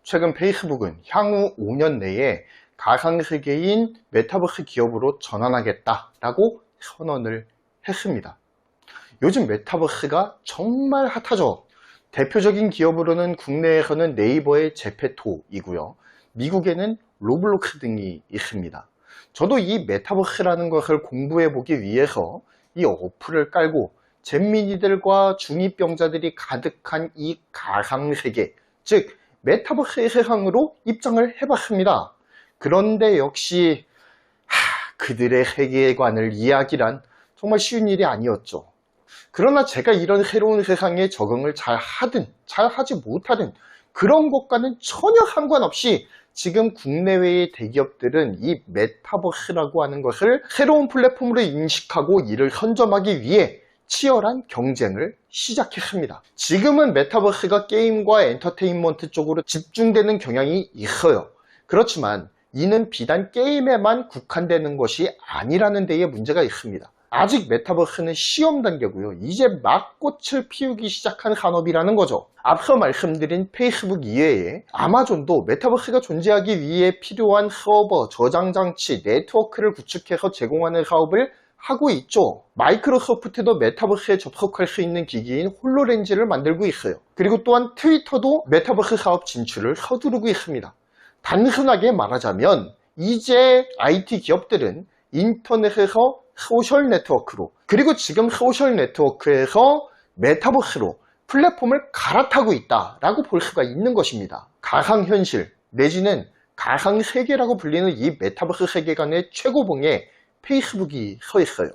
최근 페이스북은 향후 5년 내에 가상세계인 메타버스 기업으로 전환하겠다라고 선언을 했습니다. 요즘 메타버스가 정말 핫하죠. 대표적인 기업으로는 국내에서는 네이버의 제페토이고요. 미국에는 로블록스 등이 있습니다. 저도 이 메타버스라는 것을 공부해보기 위해서 이 어플을 깔고 잼민이들과 중2병자들이 가득한 이 가상세계, 즉 메타버스의 세상으로 입장을 해봤습니다. 그런데 역시 그들의 세계관을 이해하기란 정말 쉬운 일이 아니었죠. 그러나 제가 이런 새로운 세상에 적응을 잘 하든 잘 하지 못하든 그런 것과는 전혀 상관없이 지금 국내외의 대기업들은 이 메타버스라고 하는 것을 새로운 플랫폼으로 인식하고 이를 선점하기 위해 치열한 경쟁을 시작했습니다. 지금은 메타버스가 게임과 엔터테인먼트 쪽으로 집중되는 경향이 있어요. 그렇지만 이는 비단 게임에만 국한되는 것이 아니라는 데에 문제가 있습니다. 아직 메타버스는 시험 단계고요. 이제 막 꽃을 피우기 시작한 산업이라는 거죠. 앞서 말씀드린 페이스북 이외에 아마존도 메타버스가 존재하기 위해 필요한 서버, 저장 장치, 네트워크를 구축해서 제공하는 사업을 하고 있죠. 마이크로소프트도 메타버스에 접속할 수 있는 기기인 홀로렌즈를 만들고 있어요. 그리고 또한 트위터도 메타버스 사업 진출을 서두르고 있습니다. 단순하게 말하자면 이제 IT 기업들은 인터넷에서 소셜 네트워크로, 그리고 지금 소셜 네트워크에서 메타버스로 플랫폼을 갈아타고 있다라고 볼 수가 있는 것입니다. 가상현실 내지는 가상세계라고 불리는 이 메타버스 세계관의 최고봉에 페이스북이 서 있어요.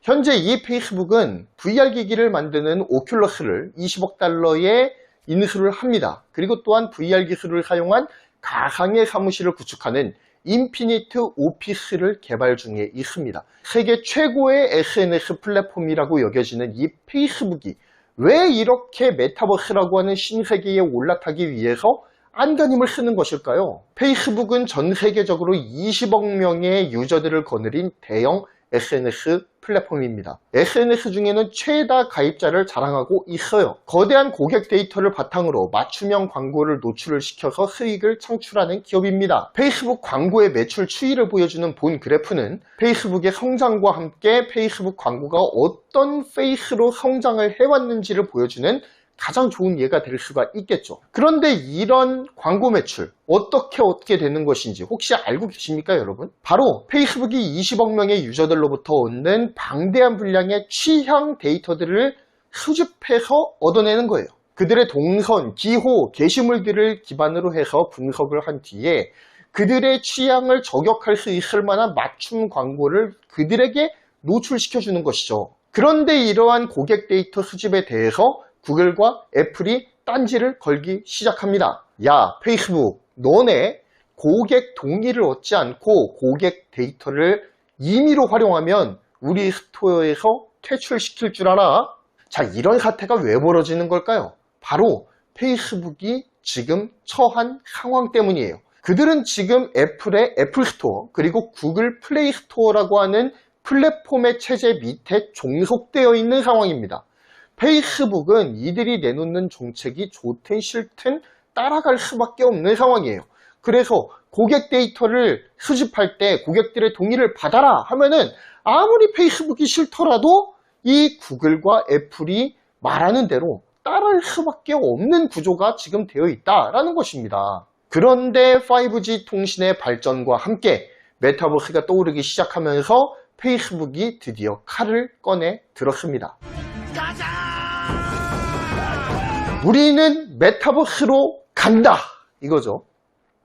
현재 이 페이스북은 VR 기기를 만드는 오큘러스를 20억 달러에 인수를 합니다. 그리고 또한 VR 기술을 사용한 가상의 사무실을 구축하는 인피니트 오피스를 개발 중에 있습니다. 세계 최고의 SNS 플랫폼이라고 여겨지는 이 페이스북이 왜 이렇게 메타버스라고 하는 신세계에 올라타기 위해서 안간힘을 쓰는 것일까요? 페이스북은 전 세계적으로 20억 명의 유저들을 거느린 대형 SNS 플랫폼입니다. SNS 중에는 최다 가입자를 자랑하고 있어요. 거대한 고객 데이터를 바탕으로 맞춤형 광고를 노출을 시켜서 수익을 창출하는 기업입니다. 페이스북 광고의 매출 추이를 보여주는 본 그래프는 페이스북의 성장과 함께 페이스북 광고가 어떤 페이스로 성장을 해왔는지를 보여주는 가장 좋은 예가 될 수가 있겠죠. 그런데 이런 광고 매출 어떻게 되는 것인지 혹시 알고 계십니까, 여러분? 바로 페이스북이 20억 명의 유저들로부터 얻는 방대한 분량의 취향 데이터들을 수집해서 얻어내는 거예요. 그들의 동선, 기호, 게시물들을 기반으로 해서 분석을 한 뒤에 그들의 취향을 저격할 수 있을 만한 맞춤 광고를 그들에게 노출시켜주는 것이죠. 그런데 이러한 고객 데이터 수집에 대해서 구글과 애플이 딴지를 걸기 시작합니다. 야, 페이스북, 너네 고객 동의를 얻지 않고 고객 데이터를 임의로 활용하면 우리 스토어에서 퇴출시킬 줄 알아? 자, 이런 사태가 왜 벌어지는 걸까요? 바로 페이스북이 지금 처한 상황 때문이에요. 그들은 지금 애플의 애플 스토어 그리고 구글 플레이 스토어라고 하는 플랫폼의 체제 밑에 종속되어 있는 상황입니다. 페이스북은 이들이 내놓는 정책이 좋든 싫든 따라갈 수밖에 없는 상황이에요. 그래서 고객 데이터를 수집할 때 고객들의 동의를 받아라 하면은 아무리 페이스북이 싫더라도 이 구글과 애플이 말하는 대로 따를 수밖에 없는 구조가 지금 되어 있다라는 것입니다. 그런데 5G 통신의 발전과 함께 메타버스가 떠오르기 시작하면서 페이스북이 드디어 칼을 꺼내 들었습니다. 우리는 메타버스로 간다! 이거죠.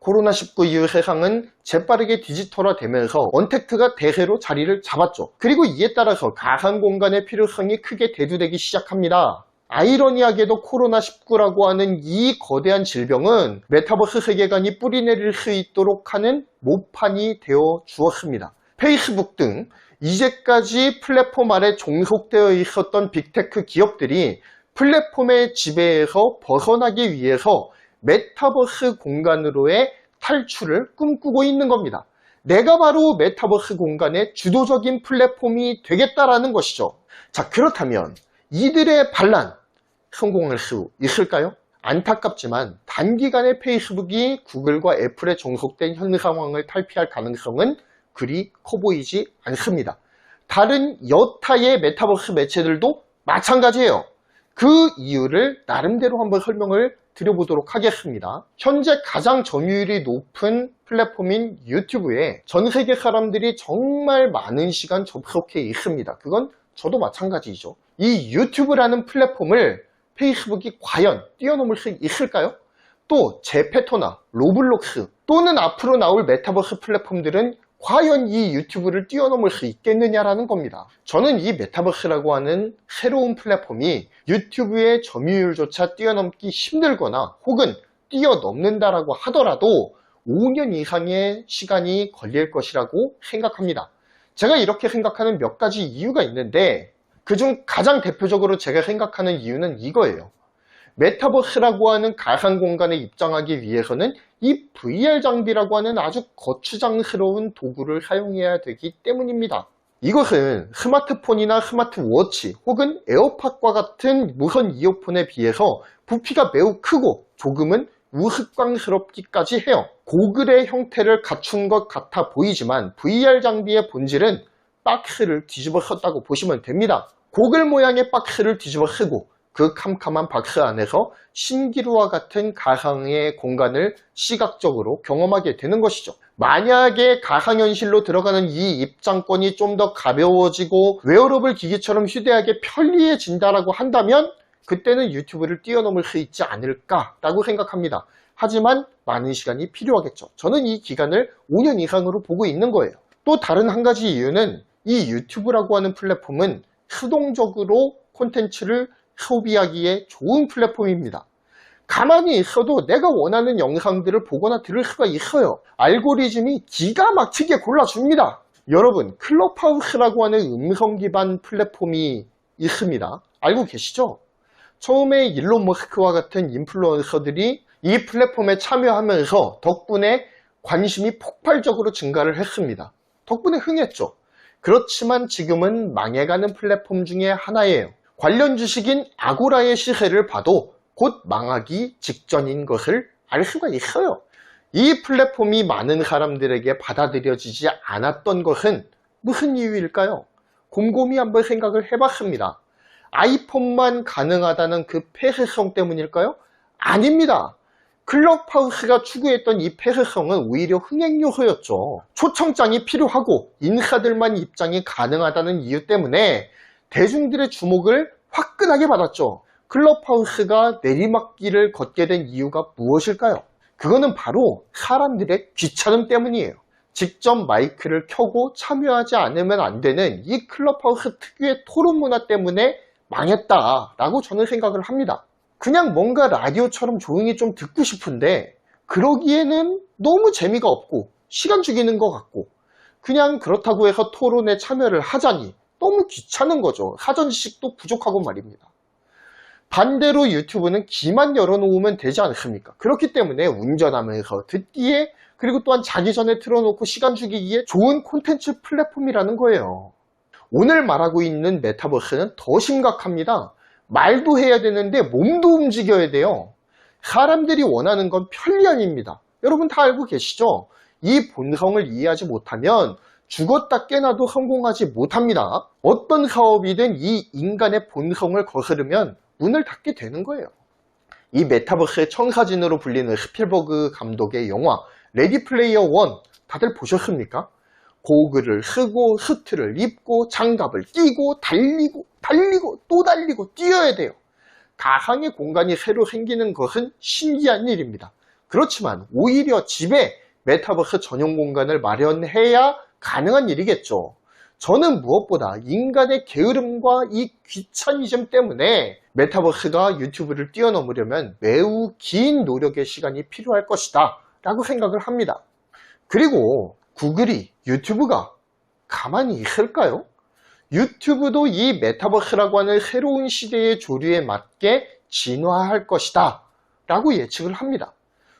코로나19 이후 세상은 재빠르게 디지털화되면서 언택트가 대세로 자리를 잡았죠. 그리고 이에 따라서 가상공간의 필요성이 크게 대두되기 시작합니다. 아이러니하게도 코로나19라고 하는 이 거대한 질병은 메타버스 세계관이 뿌리내릴 수 있도록 하는 모판이 되어 주었습니다. 페이스북 등 이제까지 플랫폼 아래 종속되어 있었던 빅테크 기업들이 플랫폼의 지배에서 벗어나기 위해서 메타버스 공간으로의 탈출을 꿈꾸고 있는 겁니다. 내가 바로 메타버스 공간의 주도적인 플랫폼이 되겠다라는 것이죠. 자, 그렇다면 이들의 반란 성공할 수 있을까요? 안타깝지만 단기간에 페이스북이 구글과 애플에 종속된 현 상황을 탈피할 가능성은 그리 커 보이지 않습니다. 다른 여타의 메타버스 매체들도 마찬가지예요. 그 이유를 나름대로 한번 설명을 드려보도록 하겠습니다. 현재 가장 점유율이 높은 플랫폼인 유튜브에 전 세계 사람들이 정말 많은 시간 접속해 있습니다. 그건 저도 마찬가지죠. 이 유튜브라는 플랫폼을 페이스북이 과연 뛰어넘을 수 있을까요? 또 제페토나 로블록스 또는 앞으로 나올 메타버스 플랫폼들은 과연 이 유튜브를 뛰어넘을 수 있겠느냐라는 겁니다. 저는 이 메타버스라고 하는 새로운 플랫폼이 유튜브의 점유율조차 뛰어넘기 힘들거나 혹은 뛰어넘는다라고 하더라도 5년 이상의 시간이 걸릴 것이라고 생각합니다. 제가 이렇게 생각하는 몇 가지 이유가 있는데 그중 가장 대표적으로 제가 생각하는 이유는 이거예요. 메타버스라고 하는 가상 공간에 입장하기 위해서는 이 VR 장비라고 하는 아주 거추장스러운 도구를 사용해야 되기 때문입니다. 이것은 스마트폰이나 스마트워치 혹은 에어팟과 같은 무선 이어폰에 비해서 부피가 매우 크고 조금은 우스꽝스럽기까지 해요. 고글의 형태를 갖춘 것 같아 보이지만 VR 장비의 본질은 박스를 뒤집어 썼다고 보시면 됩니다. 고글 모양의 박스를 뒤집어 쓰고 그 캄캄한 박스 안에서 신기루와 같은 가상의 공간을 시각적으로 경험하게 되는 것이죠. 만약에 가상현실로 들어가는 이 입장권이 좀 더 가벼워지고 웨어러블 기기처럼 휴대하기 편리해진다라고 한다면 그때는 유튜브를 뛰어넘을 수 있지 않을까라고 생각합니다. 하지만 많은 시간이 필요하겠죠. 저는 이 기간을 5년 이상으로 보고 있는 거예요. 또 다른 한 가지 이유는 이 유튜브라고 하는 플랫폼은 수동적으로 콘텐츠를 소비하기에 좋은 플랫폼입니다. 가만히 있어도 내가 원하는 영상들을 보거나 들을 수가 있어요. 알고리즘이 기가 막히게 골라줍니다. 여러분, 클럽하우스라고 하는 음성 기반 플랫폼이 있습니다. 알고 계시죠? 처음에 일론 머스크와 같은 인플루언서들이 이 플랫폼에 참여하면서 덕분에 관심이 폭발적으로 증가를 했습니다. 덕분에 흥했죠. 그렇지만 지금은 망해가는 플랫폼 중에 하나예요. 관련 주식인 아고라의 시세를 봐도 곧 망하기 직전인 것을 알 수가 있어요. 이 플랫폼이 많은 사람들에게 받아들여지지 않았던 것은 무슨 이유일까요? 곰곰이 한번 생각을 해봤습니다. 아이폰만 가능하다는 그 폐쇄성 때문일까요? 아닙니다. 클럽하우스가 추구했던 이 폐쇄성은 오히려 흥행 요소였죠. 초청장이 필요하고 인사들만 입장이 가능하다는 이유 때문에 대중들의 주목을 화끈하게 받았죠. 클럽하우스가 내리막길을 걷게 된 이유가 무엇일까요? 그거는 바로 사람들의 귀찮음 때문이에요. 직접 마이크를 켜고 참여하지 않으면 안 되는 이 클럽하우스 특유의 토론 문화 때문에 망했다라고 저는 생각을 합니다. 그냥 뭔가 라디오처럼 조용히 좀 듣고 싶은데 그러기에는 너무 재미가 없고 시간 죽이는 것 같고 그냥 그렇다고 해서 토론에 참여를 하자니 너무 귀찮은 거죠. 사전 지식도 부족하고 말입니다. 반대로 유튜브는 귀만 열어놓으면 되지 않습니까? 그렇기 때문에 운전하면서 듣기에 그리고 또한 자기 전에 틀어놓고 시간 죽이기에 좋은 콘텐츠 플랫폼이라는 거예요. 오늘 말하고 있는 메타버스는 더 심각합니다. 말도 해야 되는데 몸도 움직여야 돼요. 사람들이 원하는 건 편리함입니다. 여러분 다 알고 계시죠? 이 본성을 이해하지 못하면 죽었다 깨나도 성공하지 못합니다. 어떤 사업이든 이 인간의 본성을 거스르면 문을 닫게 되는 거예요. 이 메타버스의 청사진으로 불리는 스필버그 감독의 영화 레디 플레이어 원 다들 보셨습니까? 고글을 쓰고 수트를 입고 장갑을 끼고 달리고 또 달리고 뛰어야 돼요. 가상의 공간이 새로 생기는 것은 신기한 일입니다. 그렇지만 오히려 집에 메타버스 전용 공간을 마련해야 가능한 일이겠죠. 저는 무엇보다 인간의 게으름과 이 귀차니즘 때문에 메타버스가 유튜브를 뛰어넘으려면 매우 긴 노력의 시간이 필요할 것이다 라고 생각을 합니다. 그리고 구글이 유튜브가 가만히 있을까요? 유튜브도 이 메타버스라고 하는 새로운 시대의 조류에 맞게 진화할 것이다 라고 예측을 합니다.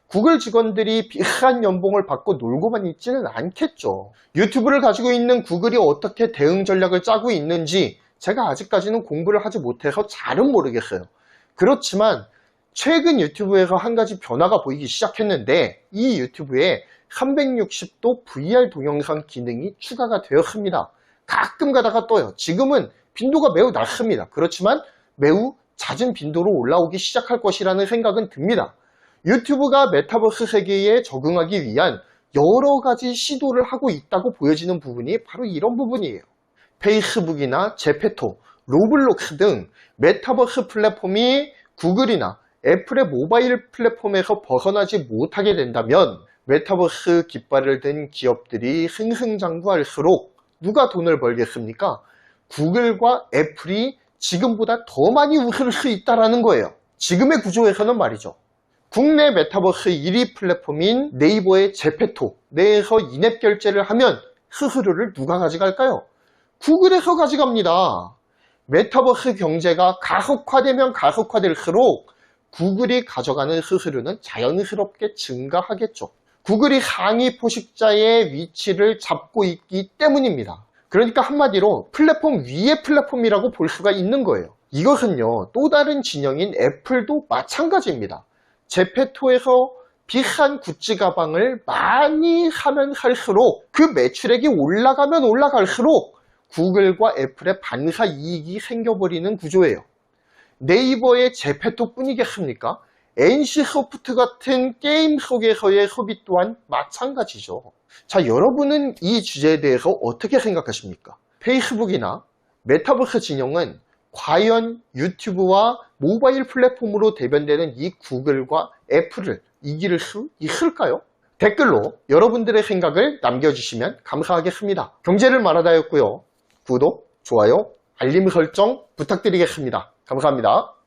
구글 직원들이 비싼 연봉을 받고 놀고만 있지는 않겠죠. 유튜브를 가지고 있는 구글이 어떻게 대응 전략을 짜고 있는지 제가 아직까지는 공부를 하지 못해서 잘은 모르겠어요. 그렇지만 최근 유튜브에서 한 가지 변화가 보이기 시작했는데 이 유튜브에 360도 VR 동영상 기능이 추가가 되었습니다. 가끔 가다가 떠요. 지금은 빈도가 매우 낮습니다. 그렇지만 매우 잦은 빈도로 올라오기 시작할 것이라는 생각은 듭니다. 유튜브가 메타버스 세계에 적응하기 위한 여러 가지 시도를 하고 있다고 보여지는 부분이 바로 이런 부분이에요. 페이스북이나 제페토, 로블록스 등 메타버스 플랫폼이 구글이나 애플의 모바일 플랫폼에서 벗어나지 못하게 된다면 메타버스 깃발을 든 기업들이 승승장구할수록 누가 돈을 벌겠습니까? 구글과 애플이 지금보다 더 많이 웃을 수 있다는 거예요. 지금의 구조에서는 말이죠. 국내 메타버스 1위 플랫폼인 네이버의 제페토 내에서 인앱 결제를 하면 수수료를 누가 가져갈까요? 구글에서 가져갑니다. 메타버스 경제가 가속화되면 가속화될수록 구글이 가져가는 수수료는 자연스럽게 증가하겠죠. 구글이 상위 포식자의 위치를 잡고 있기 때문입니다. 그러니까 한마디로 플랫폼 위의 플랫폼이라고 볼 수가 있는 거예요. 이것은요, 또 다른 진영인 애플도 마찬가지입니다. 제페토에서 비싼 구찌 가방을 많이 사면 살수록 그 매출액이 올라가면 올라갈수록 구글과 애플의 반사 이익이 생겨버리는 구조예요. 네이버의 제페토 뿐이겠습니까? NC소프트 같은 게임 속에서의 소비 또한 마찬가지죠. 자, 여러분은 이 주제에 대해서 어떻게 생각하십니까? 페이스북이나 메타버스 진영은 과연 유튜브와 모바일 플랫폼으로 대변되는 이 구글과 애플을 이길 수 있을까요? 댓글로 여러분들의 생각을 남겨주시면 감사하겠습니다. 경제를 말하다였고요. 구독, 좋아요, 알림 설정 부탁드리겠습니다. 감사합니다.